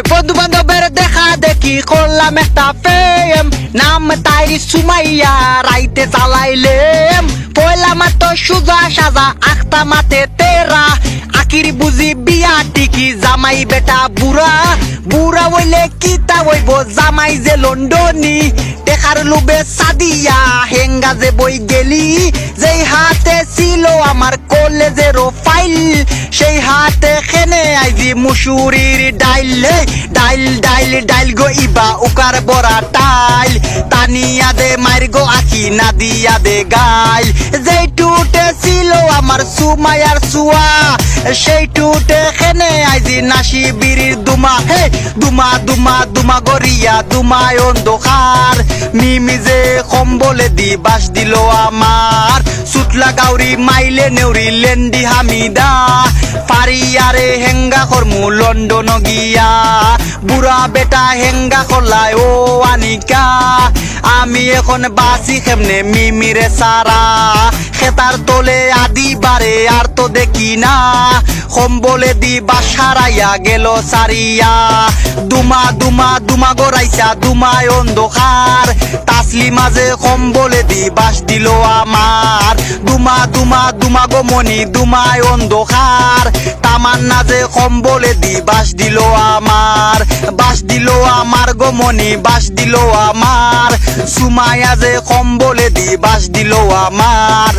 বন্ধু বান্ধবের দেখা দেখি করলাম একটা প্রেম, নাম তাইরি সুমাইয়া, রাইতে চালাইলেম পয়লা মাত্র সুজা সাজা আখতা মাতে তেরা, আকির বুঝি বিয়া টিকি জামাই বেটা বুড়া, বুড়া হইলে কিতা হইব জামাই যে লন্ডনী, দেখার লোভে সাদিয়া হেঙ্গা যে বই গেলি, যেই হাতে ছিল আমার কলেজেরও ফাইল, সেই হাতে খেনে আইজি মুসুরির ডাইল, ডাইল ডাইল ডাইল গো ইবা উকার বড়া টাইল, তানিয়া দে মাইর গো আখি না দিয়া দে গাইল, যেই টুটে ছিল আমার সুমায়ার সুয়া, সেই টুটে খেনে আইজি নাসি বিড়ির দুমা, হে দুমা দুমা দুমা গরিয়া দুমায় অন্ধকার, মিমি যে কম্বলে দি বাস দিল আমার, সুতলা গাউরি মাইলে নেউরি লেন্ডি হামিদা, পারিয়ারে হেঙ্গা করমু লন্ডন গিয়া, বুড়া বেটা হেঙ্গা করলায় ও আনিকা, আমি এখন বাসি কেমনে মিমিরে সারা, খেতার তোলে আদি বারে আর তো দেখি না, কম্বলে দি বাসারাইয়া গেল সারিয়া, দুমা দুমা দুমা গড়াইছা দুমায় অন্ধকার, তাসলি মাঝে কম্বলে দি বাস দিল আমার, দুমা দুমা দুমা গো মনি দুমায় অন্ধকার, তামান্না যে কম্বলে দি বাস দিল আমার, বাস দিল আমার গো মনি বাস দিল আমার, সুমায়া যে কম্বলে দি বাস দিল আমার।